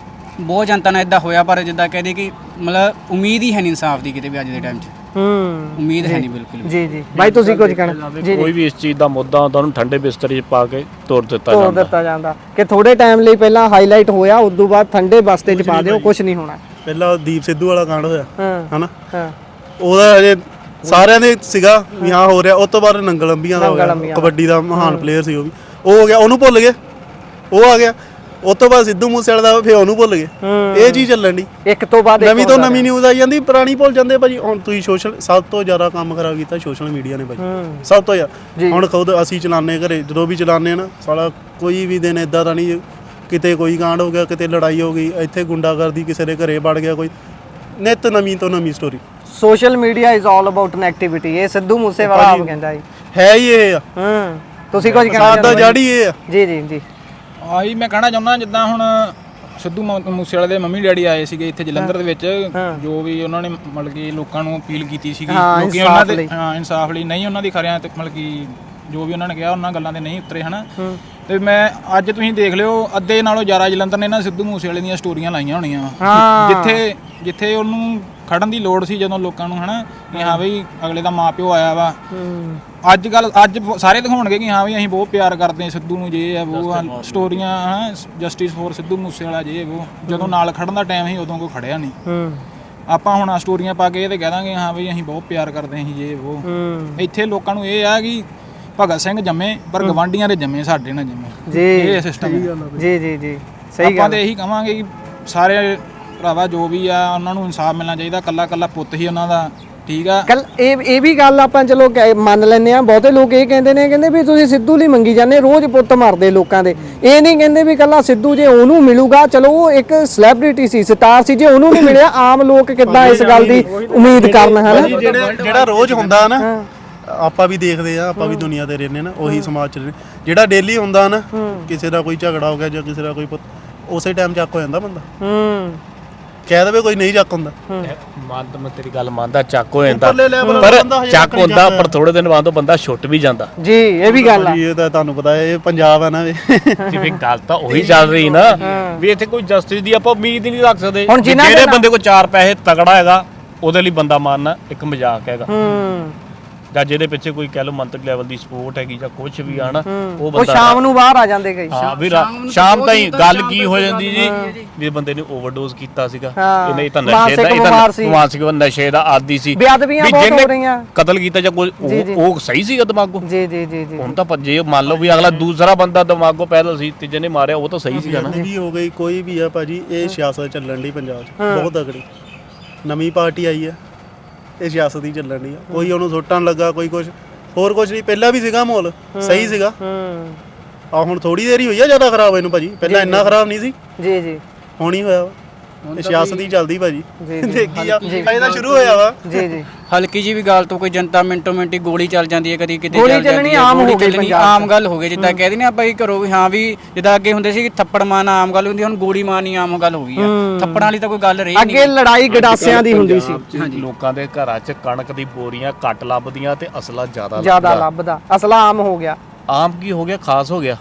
ਬਹੁਤ ਜਨਤਾ ਨਾਲ ਇਦਾਂ ਹੋਇਆ, ਪਰ ਜਿੱਦਾਂ ਕਹਦੇ ਕਿ ਮਤਲਬ ਉਮੀਦ ਹੀ ਹੈ ਨਹੀਂ ਇਨਸਾਫ ਦੀ ਕਿਤੇ ਵੀ ਅੱਜ ਦੇ ਟਾਈਮ 'ਚ। ਉਮੀਦ ਹੈ ਨਹੀਂ ਬਿਲਕੁਲ ਵੀ। ਜੀ ਬਾਈ ਤੁਸੀਂ ਕੁਝ ਕਹਿਣਾ? ਜੀ ਕੋਈ ਵੀ ਇਸ ਚੀਜ਼ ਦਾ ਮੁੱਦਾ ਹੁੰਦਾ ਉਹਨੂੰ ਠੰਡੇ ਬਿਸਤਰੇ 'ਚ ਪਾ ਕੇ ਤੋੜ ਦਿੱਤਾ ਜਾਂਦਾ ਕਿ ਥੋੜੇ ਟਾਈਮ ਲਈ ਪਹਿਲਾਂ ਹਾਈਲਾਈਟ ਹੋਇਆ, ਉਸ ਤੋਂ ਬਾਅਦ ਠੰਡੇ ਬਸਤੇ 'ਚ ਪਾ ਦਿਓ, ਕੁਝ ਨਹੀਂ ਹੋਣਾ। ਪਹਿਲਾਂ ਦੀਪ ਸਿੱਧੂ ਵਾਲਾ ਕਾਂਡ ਹੋਇਆ ਹਾਂ ਹਨਾ, ਉਹਦਾ ਹਜੇ ਸਾਰਿਆਂ ਦੇ ਸੀਗਾ ਵੀ ਹਾਂ ਹੋ ਰਿਹਾ। ਉਸ ਤੋਂ ਬਾਅਦ ਨੰਗਲ ਅੰਬੀਆਂ ਦਾ ਹੋ ਗਿਆ, ਕਬੱਡੀ ਦਾ ਮਹਾਨ ਪਲੇਅਰ ਸੀ ਉਹ ਵੀ, ਉਹ ਹੋ ਗਿਆ, ਉਹਨੂੰ ਭੁੱਲ ਗਏ, ਉਹ ਆ ਗਿਆ। ਉਸ ਤੋਂ ਬਾਅਦ ਸਿੱਧੂ ਮੂਸੇਵਾਲੇ ਦਾ ਫਿਰ ਉਹਨੂੰ ਭੁੱਲ ਗਏ। ਇਹ ਚੀਜ਼ ਚੱਲਣ ਦੀ ਇੱਕ ਤੋਂ ਬਾਅਦ ਨਵੀਂ ਤੋਂ ਨਵੀਂ ਨਿਊਜ਼ ਆਈ ਜਾਂਦੀ, ਪੁਰਾਣੀ ਭੁੱਲ ਜਾਂਦੇ ਭਾਜੀ। ਹੁਣ ਤੁਸੀਂ ਸਭ ਤੋਂ ਜ਼ਿਆਦਾ ਕੰਮ ਖਰਾਬ ਕੀਤਾ ਸੋਸ਼ਲ ਮੀਡੀਆ ਨੇ ਭਾਜੀ, ਸਭ ਤੋਂ ਜ਼ਿਆਦਾ। ਹੁਣ ਖੁਦ ਅਸੀਂ ਚਲਾਉਂਦੇ ਘਰੇ, ਜਦੋਂ ਵੀ ਚਲਾਉਂਦੇ ਆ ਨਾ, ਸਾਲਾ ਕੋਈ ਵੀ ਦਿਨ ਇਦਾਂ ਦਾ ਨਹੀਂ ਕਿਤੇ ਕੋਈ ਕਾਂਡ ਹੋ ਗਿਆ, ਕਿਤੇ ਲੜਾਈ ਹੋ ਗਈ, ਇੱਥੇ ਗੁੰਡਾਗਰਦੀ ਕਿਸੇ ਦੇ ਘਰੇ ਵੜ ਗਿਆ, ਕੋਈ ਨਿੱਤ ਨਵੀਂ ਤੋਂ ਨਵੀਂ story. Social media is all about negativity, ਇਹ ਸਿੱਧੂ ਮੂਸੇਵਾਲਾ ਆਪ ਕਹਿੰਦਾ ਹੈ ਹੀ ਇਹ ਆ। ਤੁਸੀਂ ਕੁਝ ਕਹਿਣਾ? ਸਾਡਾ ਜੜੀ ਇਹ ਆ। ਜੀ ਆਹੀ ਮੈਂ ਕਹਿਣਾ ਚਾਹੁੰਦਾ, ਜਿੱਦਾਂ ਹੁਣ ਸਿੱਧੂ ਮੂਸੇਵਾਲੇ ਦੇ ਮੰਮੀ ਡੈਡੀ ਆਏ ਸੀਗੇ ਇੱਥੇ ਜਲੰਧਰ ਦੇ ਵਿੱਚ, ਜੋ ਵੀ ਉਹਨਾਂ ਨੇ ਮਤਲਬ ਕਿ ਲੋਕਾਂ ਨੂੰ ਅਪੀਲ ਕੀਤੀ ਸੀਗੀ, ਕਿਉਂਕਿ ਉਹਨਾਂ ਦੇ ਇਨਸਾਫ ਲਈ ਨਹੀਂ ਉਹਨਾਂ ਦੀ ਖਰਿਆਂ ਤੇ ਮਤਲਬ ਕਿ ਜੋ ਵੀ ਉਹਨਾਂ ਨੇ ਕਿਹਾ ਉਹਨਾਂ ਗੱਲਾਂ ਤੇ ਨਹੀਂ ਉਤਰੇ ਹਨਾ। ਤੇ ਮੈਂ ਅੱਜ ਤੁਸੀਂ ਦੇਖ ਲਿਓ, ਅੱਧੇ ਨਾਲੋਂ ਜ਼ਿਆਦਾ ਜਲੰਧਰ ਨੇ ਨਾ ਸਿੱਧੂ ਮੂਸੇਵਾਲੇ ਦੀਆਂ ਸਟੋਰੀਆਂ ਲਾਈਆਂ ਹੋਣੀਆਂ, ਜਿੱਥੇ ਉਹਨੂੰ ਖੜਨ ਦੀ ਲੋੜ ਸੀ ਜਦੋਂ ਲੋਕਾਂ ਨੂੰ ਹਨਾ, ਕਿ ਹਾਂ ਬਈ ਅਗਲੇ ਦਾ ਮਾਪਿਓ ਆਇਆ ਵਾ। ਅੱਜ ਸਾਰੇ ਦਿਖਾਉਣਗੇ ਕਿ ਹਾਂ ਵੀ ਅਸੀਂ ਬਹੁਤ ਪਿਆਰ ਕਰਦੇ ਹਾਂ ਸਿੱਧੂ ਨੂੰ, ਜੇ ਹੈ ਉਹ ਸਟੋਰੀਆਂ ਹਨਾ, ਜਸਟਿਸ ਫੋਰ ਸਿੱਧੂ ਮੂਸੇਵਾਲਾ ਜੇ ਉਹ, ਜਦੋਂ ਨਾਲ ਖੜਨ ਦਾ ਟਾਈਮ ਸੀ ਉਦੋਂ ਕੋਈ ਖੜਿਆ ਨਹੀਂ। ਆਪਾਂ ਹੁਣ ਸਟੋਰੀਆਂ ਪਾ ਕੇ ਇਹ ਤੇ ਕਹਿ ਦਾਂਗੇ ਹਾਂ ਬਈ ਅਸੀਂ ਬਹੁਤ ਪਿਆਰ ਕਰਦੇ ਹਾਂ ਜੇ ਉਹ। ਇੱਥੇ ਲੋਕਾਂ ਨੂੰ ਇਹ ਆ ਕਿ ਭਗਤ ਸਿੰਘ ਜੰਮੇ ਪਰ ਗਵਾਂਢੀਆਂ ਦੇ ਜੰਮੇ, ਸਾਡੇ ਨਾ ਜੰਮੇ, ਇਹ ਸਿਸਟਮ ਹੈ। ਜੀ ਸਹੀ ਗੱਲ। ਆਪਾਂ ਤੇ ਇਹੀ ਕਵਾਂਗੇ ਕਿ ਸਾਰੇ ਭਰਾਵਾ ਜੋ ਵੀ ਆ ਉਹਨਾਂ ਨੂੰ ਇਨਸਾਫ ਮਿਲਣਾ ਚਾਹੀਦਾ। ਕੱਲਾ ਪੁੱਤ ਹੀ ਉਹਨਾਂ ਦਾ, ਠੀਕ ਆ। ਇਹ ਵੀ ਗੱਲ ਆਪਾਂ ਚਲੋ ਮੰਨ ਲੈਂਦੇ ਆ। ਬਹੁਤੇ ਲੋਕ ਇਹ ਕਹਿੰਦੇ ਵੀ ਤੁਸੀਂ ਸਿੱਧੂ ਲਈ ਮੰਗੀ ਜਾਂਦੇ, ਰੋਜ਼ ਪੁੱਤ ਮਾਰਦੇ ਲੋਕਾਂ ਦੇ। ਇਹ ਨਹੀਂ ਕਹਿੰਦੇ ਵੀ ਕੱਲਾ ਸਿੱਧੂ ਜੇ ਉਹਨੂੰ ਮਿਲੂਗਾ, ਚਲੋ ਉਹ ਇੱਕ ਸੈਲੀਬ੍ਰਿਟੀ ਸੀ, ਸਟਾਰ ਸੀ, ਜੇ ਉਹਨੂੰ ਨਹੀਂ ਮਿਲਿਆ ਆਮ ਲੋਕ ਕਿੱਦਾਂ ਇਸ ਗੱਲ ਦੀ ਉਮੀਦ ਕਰਨ ਹੈ। ਜਿਹੜਾ ਰੋਜ਼ ਹੁੰਦਾ ਨਾ, ਆਪਾਂ ਵੀ ਦੇਖਦੇ ਆ, ਆਪਾਂ ਵੀ ਦੁਨੀਆ ਤੇ ਰਹਿੰਦੇ ਨਾ, ਉਹੀ ਸਮਾਜ ਚ ਰਹਿੰਦੇ। ਜਿਹੜਾ ਡੇਲੀ ਹੁੰਦਾ ਨਾ, ਕਿਸੇ ਦਾ ਕੋਈ ਝਗੜਾ ਹੋ ਗਿਆ ਜਾਂ ਕਿਸੇ ਦਾ ਕੋਈ ਉਸੇ ਟਾਈਮ ਚੱਕ ਹੋ ਜਾਂਦਾ ਬੰਦਾ। ਕਹਿ ਦੇਵੇ ਕੋਈ ਨਹੀਂ ਚੱਕ ਹੁੰਦਾ, ਮੰਨਦਾ ਮੈਂ ਤੇਰੀ ਗੱਲ ਮੰਨਦਾ, ਚੱਕ ਹੋ ਜਾਂਦਾ, ਪਰ ਚੱਕ ਹੁੰਦਾ ਪਰ ਥੋੜੇ ਦਿਨ ਬਾਅਦ ਉਹ ਬੰਦਾ ਛੁੱਟ ਵੀ ਜਾਂਦਾ। ਜੀ ਇਹ ਵੀ ਗੱਲ ਆ। ਇਹ ਤਾਂ ਤੁਹਾਨੂੰ ਪਤਾ ਇਹ ਪੰਜਾਬ ਆ ਨਾ ਵੀ ਜਿਵੇਂ ਗੱਲ ਤਾਂ ਉਹੀ ਚੱਲ ਰਹੀ ਨਾ ਵੀ ਇੱਥੇ ਕੋਈ ਜਸਟਿਸ ਦੀ ਆਪਾਂ ਉਮੀਦ ਹੀ ਨਹੀਂ ਰੱਖ ਸਕਦੇ। ਜਿਹੜੇ ਬੰਦੇ ਕੋਲ 4 ਪੈਸੇ ਤਗੜਾ ਹੈਗਾ ਉਹਦੇ ਲਈ ਬੰਦਾ ਮਾਰਨਾ ਇੱਕ ਮਜ਼ਾਕ ਹੈਗਾ, ਜਾਂ ਜਿਹਦੇ ਪਿੱਛੇ ਕੋਈ ਕਹਿ ਲਓ ਮੰਤਰੀ ਲੈਵਲ ਦੀ ਸਪੋਰਟ ਹੈਗੀ ਜਾਂ ਕੁਝ ਵੀ ਆ ਨਾ, ਉਹ ਬੰਦਾ ਸ਼ਾਮ ਨੂੰ ਬਾਹਰ ਆ ਜਾਂਦੇ ਕਈ। ਹਾਂ ਵੀ ਸ਼ਾਮ ਤਾਈਂ ਗੱਲ ਕੀ ਹੋ ਜਾਂਦੀ ਜੀ ਵੀ ਬੰਦੇ ਨੇ ਓਵਰਡੋਜ਼ ਕੀਤਾ ਸੀਗਾ, ਇਹਨੇ ਤਾਂ ਨਸ਼ੇ ਦਾ ਨਸ਼ੇ ਦਾ ਆਦੀ ਸੀ, ਵੀ ਜਿਹਨੇ ਕਤਲ ਕੀਤਾ ਜਾਂ ਕੋਈ ਉਹ ਸਹੀ ਸੀਗਾ ਦਿਮਾਗੋਂ। ਜੀ ਹੁਣ ਤਾਂ ਜੇ ਮੰਨ ਲਓ ਵੀ ਅਗਲਾ ਦੂਸਰਾ ਬੰਦਾ ਦਿਮਾਗੋਂ ਪੈਦਲ ਸੀ ਤੇ ਜਿਹਨੇ ਮਾਰਿਆ ਉਹ ਤਾਂ ਸਹੀ ਸੀਗਾ ਨਾ। ਵੀ ਹੋ ਗਈ ਕੋਈ ਵੀ ਆ ਭਾਜੀ, ਇਹ ਸਿਆਸਤ ਚੱਲਣ ਦੀ ਪੰਜਾਬ 'ਚ ਬਹੁਤ ਤਗੜੀ। ਨਵੀਂ ਪਾਰਟੀ ਆਈ ਆ, ਇਹ ਸਿਆਸਤ ਹੀ ਚੱਲਣ ਦੀ ਆ। ਕੋਈ ਉਹਨੂੰ ਸੁੱਟਣ ਲੱਗਾ, ਕੋਈ ਕੁਝ ਹੋਰ ਕੁਝ ਨਹੀਂ। ਪਹਿਲਾਂ ਵੀ ਸੀਗਾ ਮਾਹੌਲ ਸਹੀ ਸੀਗਾ, ਆ ਹੁਣ ਥੋੜੀ ਦੇਰ ਹੀ ਹੋਈ ਆ ਜ਼ਿਆਦਾ ਖਰਾਬ ਇਹਨੂੰ ਭਾਜੀ, ਪਹਿਲਾਂ ਇੰਨਾ ਖਰਾਬ ਨਹੀਂ ਸੀ। ਜੀ ਹੁਣ ਹੀ ਹੋਇਆ ਵਾ, ਇਹ ਸਿਆਸਤ ਹੀ ਚੱਲਦੀ ਭਾਜੀ। ਦੇਖੀ ਆ ਅਜੇ ਤਾਂ ਸ਼ੁਰੂ ਹੋਇਆ ਵਾ। ਜੀ ਹਲਕੀ ਜੀ ਵੀ ਗੱਲ ਤੋਂ ਕੋਈ ਜਨਤਾ ਮਿੰਟੋ ਮਿੰਟੀ ਗੋਲੀ ਚੱਲ ਜਾਂਦੀ ਹੈ, ਕਦੀ ਕਿਤੇ ਗੋਲੀ ਚੱਲ ਜਾਂਦੀ ਹੈ, ਆਮ ਗੋਲੀ ਚੱਲਣੀ ਆਮ ਗੱਲ ਹੋ ਗਈ। ਜਿੱਦਾਂ ਕਹਿ ਦਿੰਦੇ ਆਪਾਂ ਘਰੋਂ ਵੀ ਹਾਂ ਵੀ ਜਿੱਦਾਂ ਅੱਗੇ ਹੁੰਦੇ ਸੀ ਕਿ ਥੱਪੜ ਮਾਰਨਾ ਆਮ ਗੱਲ ਹੁੰਦੀ, ਹੁਣ ਗੋਲੀ ਮਾਰਨੀ ਆਮ ਗੱਲ ਹੋ ਗਈ ਆ। ਥੱਪੜਾਂ ਵਾਲੀ ਤਾਂ ਕੋਈ ਗੱਲ ਰਹੀ ਨਹੀਂ। ਅੱਗੇ ਲੜਾਈ ਗਡਾਸਿਆਂ ਦੀ ਹੁੰਦੀ ਸੀ। ਲੋਕਾਂ ਦੇ ਘਰਾਂ 'ਚ ਕਣਕ ਦੀ ਬੋਰੀਆਂ ਘੱਟ ਲੱਭਦੀਆਂ ਤੇ ਅਸਲਾ ਜ਼ਿਆਦਾ ਲੱਭਦਾ। ਅਸਲਾ ਆਮ ਹੋ ਗਿਆ। ਆਮ ਕੀ ਹੋ ਗਿਆ, ਖਾਸ ਹੋ ਗਿਆ।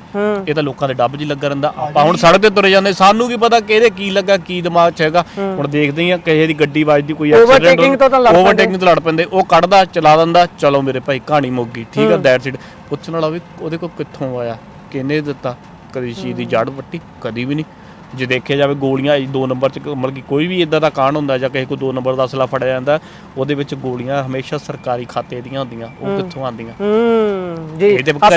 ਇਹ ਤਾਂ ਲੋਕਾਂ ਦੇ ਡੱਬ 'ਚ ਲੱਗਾ ਰਹਿੰਦਾ। ਆਪਾਂ ਹੁਣ ਸੜਕ ਤੇ ਤੁਰੇ ਜਾਂਦੇ, ਸਾਨੂੰ ਕੀ ਪਤਾ ਕਿਹਦੇ ਕੀ ਲੱਗਾ, ਕੀ ਦਿਮਾਗ 'ਚ ਹੈਗਾ। ਹੁਣ ਦੇਖਦੇ ਆ ਕਿਸੇ ਦੀ ਗੱਡੀ ਵੱਜਦੀ, ਕੋਈ ਓਵਰਟੇਕਿੰਗ ਤੋਂ ਲੜ ਪੈਂਦੇ, ਉਹ ਕੱਢਦਾ ਚਲਾ ਦਿੰਦਾ, ਚਲੋ ਮੇਰੇ ਭਾਈ ਕਹਾਣੀ ਮੁੱਕ ਗਈ, ਠੀਕ ਆ। That's it. ਪੁੱਛਣ ਵਾਲਾ ਵੀ ਉਹਦੇ ਕੋਲ ਕਿੱਥੋਂ ਆਇਆ, ਕਿਹਨੇ ਦਿੱਤਾ, ਕਦੀ ਚੀਜ਼ ਦੀ ਜੜ ਵੱਟੀ, ਕਦੀ ਵੀ ਨਹੀਂ। ਜੇ ਦੇਖਿਆ ਜਾਵੇ ਗੋਲੀਆਂ 2 ਨੰਬਰ 'ਚ ਮਤਲਬ ਕਿ ਕੋਈ ਵੀ ਇਦਾਂ ਦਾ ਕਾਂਡ ਹੁੰਦਾ ਜਾਂ ਕਿਸੇ ਕੋਲ 2 ਨੰਬਰ ਦਾ ਅਸਲਾ ਫੜਿਆ ਜਾਂਦਾ, ਉਹਦੇ ਵਿੱਚ ਗੋਲੀਆਂ ਹਮੇਸ਼ਾ ਸਰਕਾਰੀ ਖਾਤੇ ਦੀਆਂ ਹੁੰਦੀਆਂ। ਉਹ ਕਿੱਥੋਂ ਆਉਂਦੀਆਂ ਜੀ? ਜੇ ਆਪਾਂ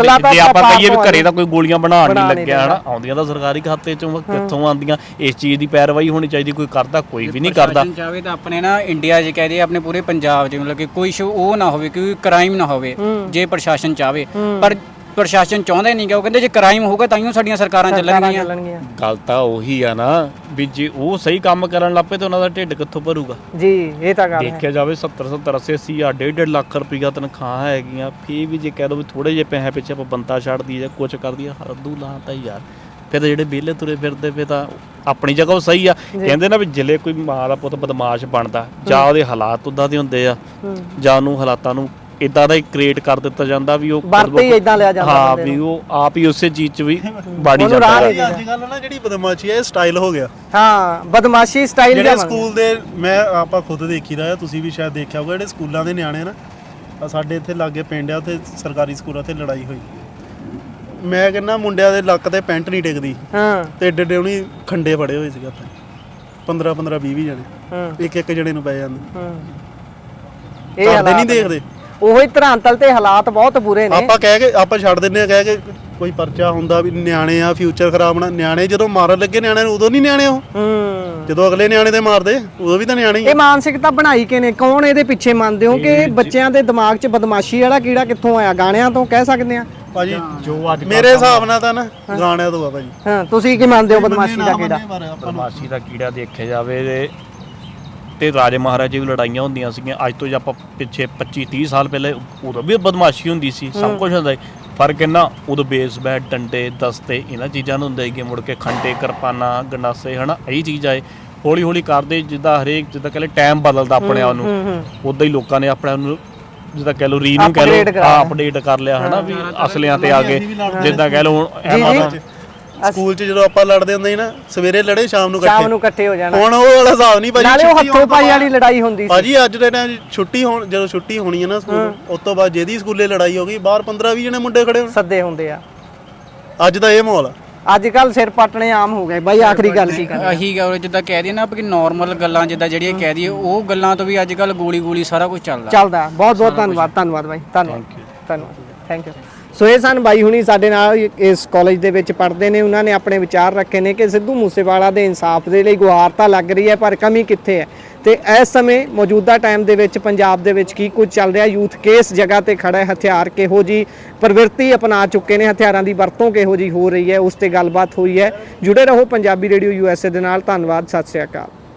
ਕਹੀਏ ਵੀ ਘਰੇ ਤਾਂ ਕੋਈ ਗੋਲੀਆਂ ਬਣਾਉਣ ਨਹੀਂ ਲੱਗਿਆ ਹਨਾ, ਆਉਂਦੀਆਂ ਤਾਂ ਸਰਕਾਰੀ ਖਾਤੇ 'ਚੋਂ, ਕਿੱਥੋਂ ਆਉਂਦੀਆਂ? ਇਸ ਚੀਜ਼ ਦੀ ਪੈਰਵਾਈ ਹੋਣੀ ਚਾਹੀਦੀ। ਕੋਈ ਕਰਦਾ, ਕੋਈ ਵੀ ਨਹੀਂ ਕਰਦਾ। ਚਾਹੇ ਤਾਂ ਆਪਣੇ ਨਾ ਇੰਡੀਆ 'ਚ ਕਹਿ ਦੇ, ਆਪਣੇ ਪੂਰੇ ਪੰਜਾਬ 'ਚ ਮਤਲਬ ਕਿ ਕੋਈ ਉਹ ਨਾ ਹੋਵੇ, ਕੋਈ ਕ੍ਰਾਈਮ ਨਾ ਹੋਵੇ, ਜੇ ਪ੍ਰਸ਼ਾਸਨ ਚਾਹਵੇ। ਪਰ ਪ੍ਰਸ਼ਾਸਨ ਚਾਹੁੰਦਾ ਹੀ ਨਹੀਂ ਗਾ। ਉਹ ਕਹਿੰਦੇ ਜੇ ਕ੍ਰਾਈਮ ਹੋਊਗਾ ਤਾਂ ਹੀ ਸਾਡੀਆਂ ਸਰਕਾਰਾਂ ਚੱਲਣਗੀਆਂ। ਗੱਲ ਤਾਂ ਉਹੀ ਆ ਨਾ ਵੀ ਜੇ ਉਹ ਸਹੀ ਕੰਮ ਕਰਨ ਲੱਪੇ ਤਾਂ ਉਹਨਾਂ ਦਾ ਢਿੱਡ ਕਿੱਥੋਂ ਭਰੂਗਾ? ਜੀ ਇਹ ਤਾਂ ਗੱਲ ਹੈ। ਦੇਖਿਆ ਜਾਵੇ 70 80 ਹਜ਼ਾਰ 1.5 ਲੱਖ ਰੁਪਈਆ ਤਨਖਾਹ ਹੈਗੀਆਂ, ਫੇਰ ਵੀ ਜੇ ਕਹਿ ਦੋ ਵੀ ਥੋੜੇ ਜਿਹੇ ਪੈਸੇ ਪਿੱਛੇ ਆਪਾਂ ਬੰਦਾ ਛੱਡਦੀ ਜਾਂ ਕੁਝ ਕਰਦੀ ਆ, ਹਰਦੂ ਲਾਤਾ ਯਾਰ। ਫਿਰ ਜਿਹੜੇ ਵਿਹਲੇ ਤੁਰੇ ਫਿਰਦੇ ਪਏ ਤਾਂ ਆਪਣੀ ਜਗ੍ਹਾ ਉਹ ਸਹੀ ਆ। ਕਹਿੰਦੇ ਨਾ ਵੀ ਜਿਲੇ ਕੋਈ ਮਾਂ ਦਾ ਪੁੱਤ ਬਦਮਾਸ਼ ਬਣਦਾ, ਜਾਂ ਉਹਦੇ ਹਾਲਾਤ ਉਦਾਂ ਦੇ ਹੁੰਦੇ ਆ, ਜਾਂ ਉਹਨੂੰ ਹਾਲਾਤਾਂ ਨੂੰ ਇਦਾਂ ਦਾ ਹੀ ਕ੍ਰੀਏਟ ਕਰ ਦਿੱਤਾ ਜਾਂਦਾ ਵੀ ਉਹ ਵਰਤੇ ਹੀ ਏਦਾਂ ਲਿਆ ਜਾਂਦਾ ਹਾਂ ਬੰਦੇ ਵੀ ਉਹ ਆਪ ਹੀ ਉਸੇ ਚੀਜ਼ 'ਚ ਵੀ ਬਾੜੀ ਉਹਨੂੰ ਜਾਂਦਾ ਰਾਹ ਹੈ। ਦੇ ਅੱਜ ਕੱਲ ਨਾ ਜਿਹੜੀ ਬਦਮਾਸ਼ੀ ਹੈ ਇਹ ਸਟਾਈਲ ਹੋ ਗਿਆ। ਹਾਂ ਬਦਮਾਸ਼ੀ ਸਟਾਈਲ ਜਿਹੜੇ ਜਿਹਾ ਸਕੂਲ ਦੇ ਮੈਂ ਆਪਾਂ ਖੁਦ ਦੇਖੀਦਾ ਆ, ਤੁਸੀਂ ਵੀ ਸ਼ਾਇਦ ਦੇਖਿਆ ਹੋਊਗਾ, ਜਿਹੜੇ ਸਕੂਲਾਂ ਦੇ ਨਿਆਣੇ ਨਾ ਆਹ ਸਾਡੇ ਇੱਥੇ ਲਾਗੇ ਪਿੰਡ ਆ, ਉੱਥੇ ਸਰਕਾਰੀ ਸਕੂਲਾਂ ਤੇ ਲੜਾਈ ਹੋਈ। ਮੈਂ ਕਹਿੰਦਾ ਮੁੰਡਿਆਂ ਦੇ ਲੱਕ ਤੇ ਪੈਂਟ ਨਹੀਂ ਟਿਕਦੀ ਹਾਂ ਤੇ ਏਡੇ ਏਡੇ ਉਹਨੀ ਖੰਡੇ ਫੜੇ ਹੋਏ ਸੀਗੇ ਉੱਥੇ 15 15 20 ਜਣੇ ਹਾਂ ਇੱਕ ਜਣੇ ਨੂੰ ਪੈ ਜਾਂਦੇ। ਹਾਂ ਕਰਦੇ ਹਾਲਾਤ ਨਹੀਂ ਦੇਖਦੇ। ਉਹੀ ਧਰਾਂਤਲ ਤੇ ਹਾਲਾਤ ਬਹੁਤ ਬੁਰੇ ਨੇ। ਆਪਾਂ ਕਹਿ ਕੇ ਆਪਾਂ ਛੱਡ ਦਿੰਦੇ ਆ ਕਹਿ ਕੇ ਕੋਈ ਪਰਚਾ ਹੁੰਦਾ ਵੀ ਨਿਆਣੇ ਆ ਫਿਊਚਰ ਖਰਾਬ ਨਾ, ਨਿਆਣੇ ਜਦੋਂ ਮਾਰਨ ਲੱਗੇ ਨਿਆਣਿਆਂ ਨੂੰ ਉਦੋਂ ਨਹੀਂ ਨਿਆਣੇ ਉਹ, ਜਦੋਂ ਅਗਲੇ ਨਿਆਣੇ ਤੇ ਮਾਰਦੇ ਉਦੋਂ ਵੀ ਤਾਂ ਨਿਆਣੇ ਹੀ ਆ। ਇਹ ਮਾਨਸਿਕਤਾ ਬਣਾਈ ਕਿਨੇ, ਕੌਣ ਇਹਦੇ ਪਿੱਛੇ ਮੰਨਦੇ ਹੋ ਕਿ ਬੱਚਿਆਂ ਦੇ ਦਿਮਾਗ 'ਚ ਬਦਮਾਸ਼ੀ ਵਾਲਾ ਕੀੜਾ ਕਿੱਥੋਂ ਆਇਆ? ਗਾਣਿਆਂ ਤੋਂ ਕਹਿ ਸਕਦੇ ਆ ਭਾਜੀ ਜੋ ਅੱਜ ਮੇਰੇ ਹਿਸਾਬ ਨਾਲ ਤਾਂ ਨਾ ਗਾਣਿਆਂ ਤੋਂ ਆ ਭਾਜੀ। ਹਾਂ ਤੁਸੀਂ ਕੀ ਮੰਨਦੇ ਹੋ ਬਦਮਾਸ਼ੀ ਦਾ ਕੀੜਾ? ਬਦਮਾਸ਼ੀ ਦਾ ਕੀੜਾ ਦੇਖਿਆ ਜਾਵੇ ਤੇ ਰਾਜੇ ਮਹਾਰਾਜੇ ਦੀ ਲੜਾਈਆਂ ਹੁੰਦੀਆਂ ਸੀਗੀਆਂ। ਅੱਜ ਤੋਂ ਜੇ ਆਪਾਂ ਪਿੱਛੇ 25 30 ਸਾਲ ਪਹਿਲੇ ਉਦੋਂ ਵੀ ਬਦਮਾਸ਼ੀ ਹੁੰਦੀ ਸੀ, ਸਭ ਕੁਝ ਹੁੰਦਾ ਸੀ। ਫਰਕ ਇਹਨਾਂ ਉਦੋਂ ਬੇਸ ਬੈਟ ਡੰਡੇ ਦਸਤੇ ਇਹਨਾਂ ਚੀਜ਼ਾਂ ਨੂੰ ਹੁੰਦੇ ਸੀਗੇ, ਮੁੜ ਕੇ ਖੰਡੇ ਕਿਰਪਾਨਾਂ ਗੰਡਾਸੇ ਹਨਾ ਇਹੀ ਚੀਜ਼ ਆਏ। ਹੌਲੀ ਹੌਲੀ ਕਰਦੇ ਜਿੱਦਾਂ ਹਰੇਕ ਜਿੱਦਾਂ ਕਹਿੰਦੇ ਟਾਈਮ ਬਦਲਦਾ ਆਪਣੇ ਆਪ ਨੂੰ, ਉਦਾਂ ਹੀ ਲੋਕਾਂ ਨੇ ਆਪਣੇ ਆਪ ਨੂੰ ਜਿੱਦਾਂ ਕਹਿ ਲਓ ਰੀਨਿਊ ਕਹਿ ਲਓ ਅਪਡੇਟ ਕਰ ਲਿਆ ਹਨਾ ਵੀ ਅਸਲਿਆਂ ਤੇ ਆ ਗਏ। ਜਿੱਦਾਂ ਕਹਿ ਲਓ ਹੁਣ ਐਮਾਜ਼ਨ ਸਕੂਲ 'ਚ ਜਦੋਂ ਆਪਾਂ ਲੜਦੇ ਹੁੰਦੇ ਸੀ ਨਾ ਸਵੇਰੇ ਲੜੇ ਸ਼ਾਮ ਨੂੰ ਇਕੱਠੇ ਹੋ ਜਾਣਾ। ਹੁਣ ਉਹ ਵਾਲਾ ਹਿਸਾਬ ਨਹੀਂ ਭਾਜੀ। ਨਾਲੇ ਉਹ ਹੱਥੋਂ ਪਾਈ ਵਾਲੀ ਲੜਾਈ ਹੁੰਦੀ ਸੀ ਭਾਜੀ। ਅੱਜ ਦੇ ਟਾਈਮ ਛੁੱਟੀ ਹੋਣ ਜਦੋਂ ਛੁੱਟੀ ਹੋਣੀ ਹੈ ਨਾ ਸਕੂਲ, ਉਸ ਤੋਂ ਬਾਅਦ ਜਿਹਦੀ ਸਕੂਲੇ ਲੜਾਈ ਹੋ ਗਈ ਬਾਹਰ 15 20 ਜਣੇ ਮੁੰਡੇ ਖੜੇ ਹੋਣ। ਸੱਦੇ ਹੁੰਦੇ ਆ। ਅੱਜ ਦਾ ਇਹ ਮਾਹੌਲ ਆ। ਅੱਜ ਕੱਲ ਸਿਰ ਪੱਟਣੇ ਆਮ ਹੋ ਗਏ ਬਾਈ। ਆਖਰੀ ਗੱਲ ਕੀ ਕਰਨਾ? ਇਹੀ ਗੱਲ ਜਿੱਦਾਂ ਕਹਿ ਦਈਏ ਨਾ ਕਿ ਨਾਰਮਲ ਗੱਲਾਂ ਜਿੱਦਾਂ ਜਿਹੜੀਆਂ ਕਹਿ ਦਈਏ ਉਹ ਗੱਲਾਂ ਤੋਂ ਵੀ ਅੱਜ ਕੱਲ ਗੋਲੀ ਸਾਰਾ ਕੁਝ ਚੱਲਦਾ। ਬਹੁਤ ਬਹੁਤ ਧੰਨਵਾਦ ਬਾਈ, ਧੰਨਵਾਦ ਥੈਂਕ ਯੂ। ਸੋ ਇਹ ਸਨ ਬਾਈ ਹੁਣੀ ਸਾਡੇ ਨਾਲ ਇਸ ਕਾਲਜ ਦੇ ਵਿੱਚ ਪੜ੍ਹਦੇ ਨੇ। ਉਹਨਾਂ ਨੇ ਆਪਣੇ ਵਿਚਾਰ ਰੱਖੇ ਨੇ ਕਿ ਸਿੱਧੂ ਮੂਸੇਵਾਲਾ ਦੇ ਇਨਸਾਫ ਦੇ ਲਈ ਗੁਹਾਰ ਤਾਂ ਲੱਗ ਰਹੀ ਹੈ ਪਰ ਕਮੀ ਕਿੱਥੇ ਹੈ, ਤੇ ਇਸ ਸਮੇਂ ਮੌਜੂਦਾ ਟਾਈਮ ਦੇ ਵਿੱਚ ਪੰਜਾਬ ਦੇ ਵਿੱਚ ਕੀ ਕੁਝ ਚੱਲ ਰਿਹਾ, ਯੂਥ ਕਿਸ ਜਗ੍ਹਾ ਤੇ ਖੜਾ ਹੈ, ਹਥਿਆਰ ਕਿਹੋ ਜੀ ਪ੍ਰਵਿਰਤੀ ਅਪਣਾ ਚੁੱਕੇ ਨੇ, ਹਥਿਆਰਾਂ ਦੀ ਵਰਤੋਂ ਕਿਹੋ ਜੀ ਹੋ ਰਹੀ ਹੈ, ਉਸ ਤੇ ਗੱਲਬਾਤ ਹੋਈ ਹੈ। ਜੁੜੇ ਰਹੋ ਪੰਜਾਬੀ ਰੇਡੀਓ USA ਦੇ ਨਾਲ। ਧੰਨਵਾਦ, ਸਤਿ ਸ਼੍ਰੀ ਅਕਾਲ।